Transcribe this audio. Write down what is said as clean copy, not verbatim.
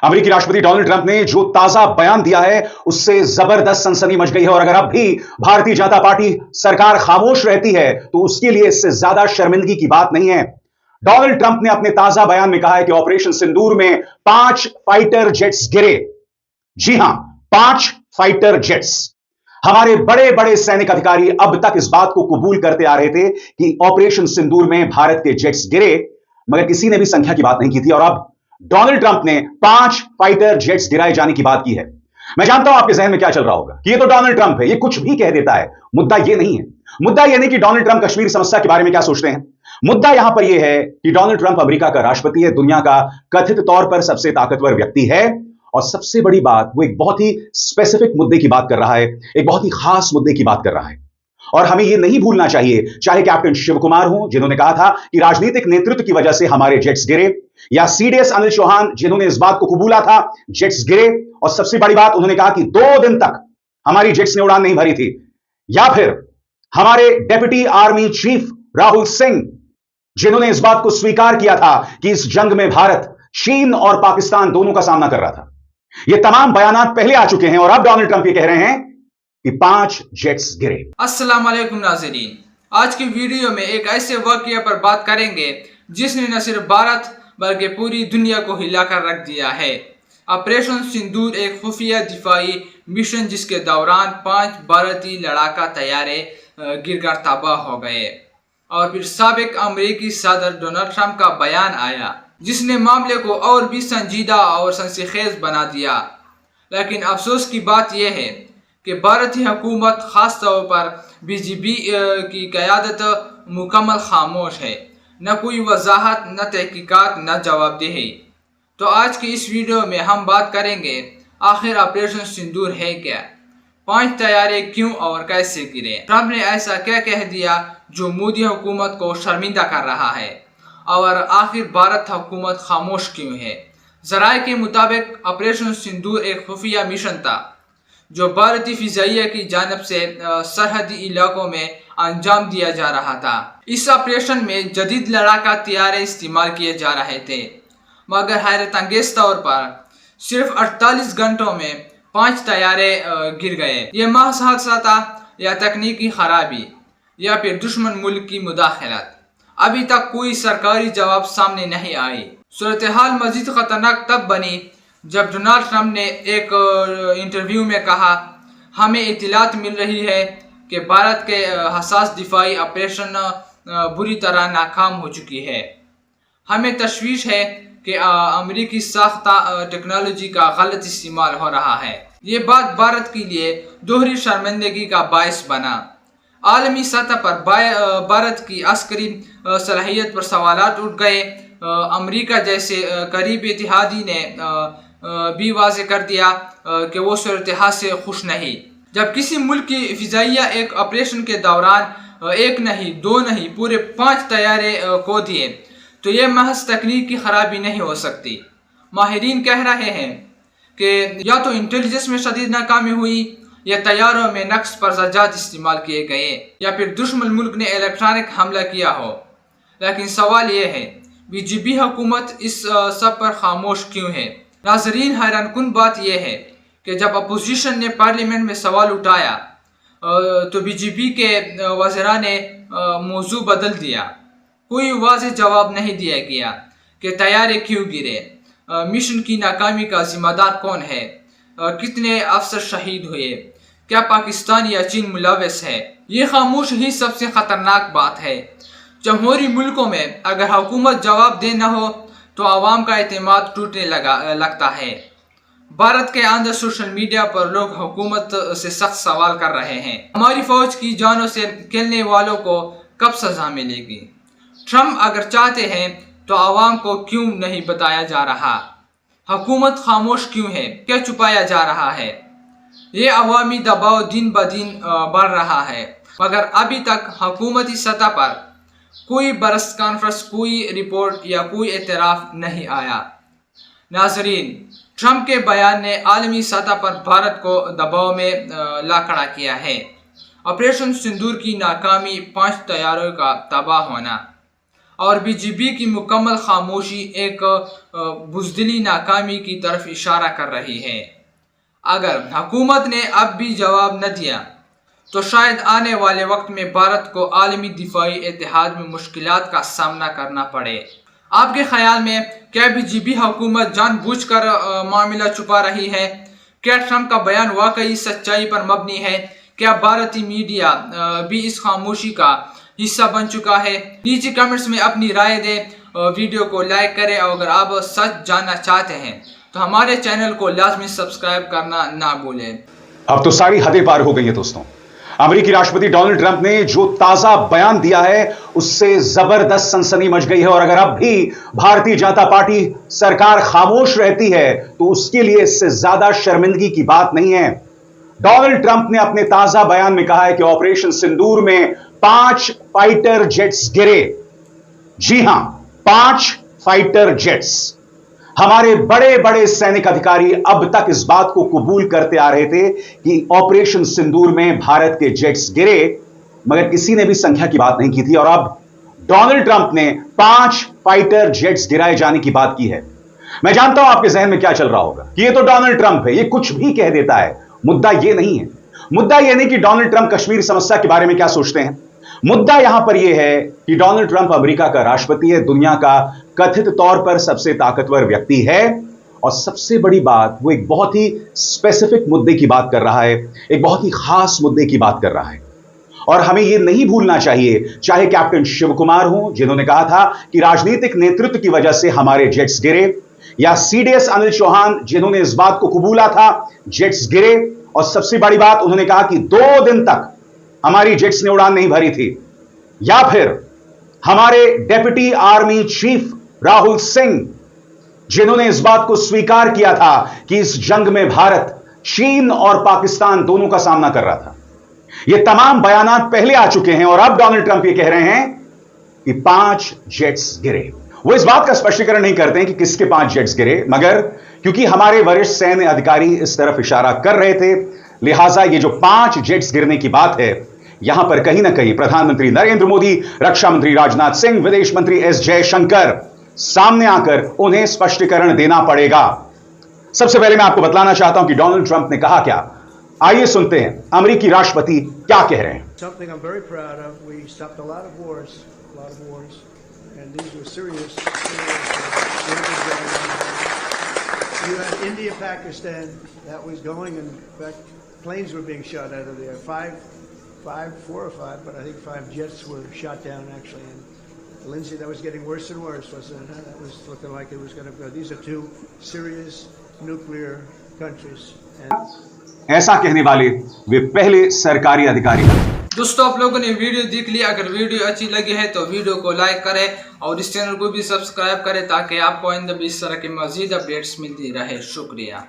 अमेरिकी राष्ट्रपति Donald Trump ने जो ताजा बयान दिया है उससे जबरदस्त सनसनी मच गई है और अगर अब भी भारतीय जनता पार्टी सरकार खामोश रहती है तो उसके लिए इससे ज्यादा शर्मिंदगी की बात नहीं है। डोनाल्ड ट्रंप ने अपने ताजा बयान में कहा है कि ऑपरेशन सिंदूर में 5 फाइटर जेट्स गिरे। जी हां, 5 फाइटर जेट्स। हमारे बड़े बड़े सैनिक अधिकारी अब तक इस बात को कबूल करते आ रहे थे कि ऑपरेशन सिंदूर में भारत के जेट्स गिरे, मगर किसी ने भी संख्या की बात नहीं की थी और अब डोनाल्ड ट्रंप ने 5 फाइटर जेट्स गिराए जाने की बात की है। मैं जानता हूं आपके जहन में क्या चल रहा होगा कि ये तो डोनाल्ड ट्रंप है, ये कुछ भी कह देता है। मुद्दा ये नहीं है। मुद्दा ये नहीं कि डोनाल्ड ट्रंप कश्मीर समस्या के बारे में क्या सोचते हैं। मुद्दा यहां पर यह है कि डोनाल्ड ट्रंप अमेरिका का राष्ट्रपति है, दुनिया का कथित तौर पर सबसे ताकतवर व्यक्ति है और सबसे बड़ी बात, वो एक बहुत ही स्पेसिफिक मुद्दे की बात कर रहा है, एक बहुत ही खास मुद्दे की बात कर रहा है। और हमें यह नहीं भूलना चाहिए, चाहे कैप्टन शिव कुमार हो जिन्होंने कहा था कि राजनीतिक नेतृत्व की वजह से हमारे जेट्स गिरे, या सीडीएस अनिल चौहान जिन्होंने इस बात को कबूला था जेट्स गिरे, और सबसे बड़ी बात उन्होंने कहा कि 2 दिन तक हमारी जेट्स ने उड़ान नहीं भरी थी, या फिर हमारे deputy army chief Rahul Singh जिन्होंने इस बात को स्वीकार किया था कि इस जंग में भारत चीन और पाकिस्तान दोनों का सामना कर रहा था। ये तमाम बयानात पहले आ चुके हैं और अब डोनाल्ड ट्रंप ये कह रहे हैं कि 5 जेट्स गिरे। अस्सलाम वालेकुम नाज़रीन, आज की वीडियो में एक ऐसे वाक़या पर बात करेंगे जिसने न सिर्फ भारत बल्कि पूरी दुनिया को हिलाकर रख दिया है। ऑपरेशन सिंदूर एक खुफिया दिफाई मिशन जिसके दौरान 5 भारतीय लड़ाका तैयारे गिरकर तबाह हो गए और फिर साबिक अमेरिकी सदर डोनाल्ड ट्रंप का बयान आया जिसने मामले को और भी संजीदा और सनसनीखेज बना दिया। लेकिन अफसोस की बात यह है कि भारतीय हुकूमत ख़ास तौर पर बीजेपी की क़यादत मुकम्मल खामोश है। न कोई वजाहत, न तहकीकात, न जवाबदेही। तो आज की इस वीडियो में हम बात करेंगे आखिर ऑपरेशन सिंदूर है क्या, 5 तैयारे क्यों और कैसे गिरे, ट्रंप ने ऐसा क्या कह दिया जो मोदी हुकूमत को शर्मिंदा कर रहा है, और आखिर भारत हुकूमत खामोश क्यों है। ज़राए के मुताबिक ऑपरेशन सिंदूर एक खुफिया मिशन था जो भारतीय फिजाइया की जानब से सरहदी इलाकों में अंजाम दिया जा रहा था। इस ऑपरेशन में जदीद लड़ाका तैयारे इस्तेमाल किए जा रहे थे, मगर हैरत अंगेज तौर पर सिर्फ 48 घंटों में 5 तैयारे गिर गए। ये महज हादसा था या तकनीकी खराबी या फिर दुश्मन मुल्क की मुदाखलत, अभी तक कोई सरकारी जवाब सामने नहीं आई। सूरत हाल मजीद खतरनाक तब बनी जब डोनाल्ड ट्रंप ने एक इंटरव्यू में कहा, हमें इत्तलात मिल रही है कि भारत के हसास दिफाई ऑपरेशन बुरी तरह नाकाम हो चुकी है। हमें तशवीश है कि अमेरिकी साख्ता टेक्नोलॉजी का गलत इस्तेमाल हो रहा है। ये बात भारत के लिए दोहरी शर्मिंदगी का बायस बना। आलमी सतह पर भारत की अस्करी सलाहियत पर सवालात उठ गए। अमेरिका जैसे करीबी इत्तेहादी ने भी वाज़े कर दिया कि वो सूरत हाल से खुश नहीं। जब किसी मुल्क की फिजाइया एक ऑपरेशन के दौरान एक नहीं, 2 नहीं, पूरे 5 तैयारे को दिए तो ये महज तकनीक की खराबी नहीं हो सकती। माहिरीन कह रहे हैं कि या तो इंटेलिजेंस में शदीद नाकामी हुई, या तैयारों में नक्स पर ज़जात इस्तेमाल किए गए, या फिर दुश्मन मुल्क ने इलेक्ट्रॉनिक हमला किया हो। लेकिन सवाल ये है, बीजेपी हुकूमत इस सब पर खामोश क्यों है। नाजरीन, हैरान कुन बात यह है कि जब अपोजिशन ने पार्लियामेंट में सवाल उठाया तो बीजेपी के वज़ीरा ने मौजू बदल दिया। कोई वाज़ेह जवाब नहीं दिया गया कि तैयारे क्यों गिरे, मिशन की नाकामी का जिम्मेदार कौन है, कितने अफसर शहीद हुए, क्या पाकिस्तान या चीन मुलव्वस है। ये खामोश ही सबसे ख़तरनाक बात है। जमहूरी मुल्कों में अगर हुकूमत जवाब दे न हो तो आवाम का एतमाद टूटने लगता है। भारत के अंदर सोशल मीडिया पर लोग हुकूमत से सख्त सवाल कर रहे हैं, हमारी फौज की जानों से खेलने वालों को कब सजा मिलेगी। ट्रंप अगर चाहते हैं तो आवाम को क्यों नहीं बताया जा रहा, हुकूमत खामोश क्यों है, क्या छुपाया जा रहा है। ये अवामी दबाव दिन ब दिन बढ़ रहा है, मगर अभी तक हुकूमती सतह पर कोई बरस कॉन्फ्रेंस, कोई रिपोर्ट या कोई एतराफ़ नहीं आया। नाजरीन, ट्रंप के बयान ने आलमी सतह पर भारत को दबाव में ला खड़ा किया है। ऑपरेशन सिंदूर की नाकामी, 5 तैयारों का तबाह होना, और बीजेपी की मुकम्मल खामोशी एक बुज़दिली नाकामी की तरफ इशारा कर रही है। अगर हुकूमत ने अब भी जवाब न दिया तो शायद आने वाले वक्त में भारत को आलमी दिफाई इत्तेहाद में मुश्किलात का सामना करना पड़े। आपके ख्याल में क्या बीजेपी हुकूमत जानबूझकर मामला छुपा रही है? क्या ट्रंप का बयान वाकई सच्चाई पर मबनी है? क्या भारतीय मीडिया भी इस खामोशी का हिस्सा बन चुका है? नीचे कमेंट्स में अपनी राय दें, वीडियो को लाइक करें और अगर आप सच जानना चाहते हैं तो हमारे चैनल को लाजमी सब्सक्राइब करना ना भूलें। अब तो सारी हदें पार हो गई हैं दोस्तों। अमेरिकी राष्ट्रपति डोनाल्ड ट्रंप ने जो ताजा बयान दिया है उससे जबरदस्त सनसनी मच गई है और अगर अब भी भारतीय जनता पार्टी सरकार खामोश रहती है तो उसके लिए इससे ज्यादा शर्मिंदगी की बात नहीं है। डोनाल्ड ट्रंप ने अपने ताजा बयान में कहा है कि ऑपरेशन सिंदूर में 5 फाइटर जेट्स गिरे। जी हां, 5 फाइटर जेट्स। हमारे बड़े बड़े सैनिक अधिकारी अब तक इस बात को कबूल करते आ रहे थे कि ऑपरेशन सिंदूर में भारत के जेट्स गिरे, मगर किसी ने भी संख्या की बात नहीं की थी और अब डोनाल्ड ट्रंप ने 5 फाइटर जेट्स गिराए जाने की बात की है। मैं जानता हूं आपके जहन में क्या चल रहा होगा कि ये तो डोनाल्ड ट्रंप है, ये कुछ भी कह देता है। मुद्दा ये नहीं है। मुद्दा यह नहीं कि डोनाल्ड ट्रंप कश्मीर समस्या के बारे में क्या सोचते हैं। मुद्दा यहां पर यह है कि डोनाल्ड ट्रंप अमेरिका का राष्ट्रपति है, दुनिया का कथित तौर पर सबसे ताकतवर व्यक्ति है और सबसे बड़ी बात, वो एक बहुत ही स्पेसिफिक मुद्दे की बात कर रहा है, एक बहुत ही खास मुद्दे की बात कर रहा है। और हमें यह नहीं भूलना चाहिए, चाहे कैप्टन शिव कुमार हो जिन्होंने कहा था कि राजनीतिक नेतृत्व की वजह से हमारे जेट्स गिरे, या सीडीएस अनिल चौहान जिन्होंने इस बात को कबूला था जेट्स गिरे, और सबसे बड़ी बात उन्होंने कहा कि 2 दिन तक हमारी जेट्स ने उड़ान नहीं भरी थी, या फिर हमारे deputy army chief Rahul Singh जिन्होंने इस बात को स्वीकार किया था कि इस जंग में भारत चीन और पाकिस्तान दोनों का सामना कर रहा था। ये तमाम बयानात पहले आ चुके हैं और अब डोनाल्ड ट्रंप ये कह रहे हैं कि 5 जेट्स गिरे। वो इस बात का स्पष्टीकरण नहीं करते हैं कि किसके 5 जेट्स गिरे, मगर क्योंकि हमारे वरिष्ठ सैन्य अधिकारी इस तरफ इशारा कर रहे थे, लिहाजा ये जो 5 जेट्स गिरने की बात है, यहां पर कहीं ना कहीं प्रधानमंत्री नरेंद्र मोदी, रक्षा मंत्री राजनाथ सिंह, विदेश मंत्री एस जयशंकर सामने आकर उन्हें स्पष्टीकरण देना पड़ेगा। सबसे पहले मैं आपको बतलाना चाहता हूं कि डोनाल्ड ट्रंप ने कहा क्या। आइए सुनते हैं अमेरिकी राष्ट्रपति क्या कह रहे हैं। Something I'm very proud of. We stopped a lot of wars, and these were serious. You had India, Pakistan, that was going, and in fact, planes were being shot out of there. 4 or 5, but I think 5 jets were shot down actually. And Lindsay, that was getting worse and worse, wasn't it? That was looking like it was going to go. These are 2 serious nuclear countries. ऐसा कहने वाले वे पहले सरकारी अधिकारी हैं। दोस्तों, आप लोगों ने वीडियो देख लिया। अगर वीडियो अच्छी लगी है तो वीडियो को लाइक करें और इस चैनल को भी सब्सक्राइब करें ताकि आपको आइंदा भी इस तरह के मजीद अपडेट्स मिलती रहे। शुक्रिया।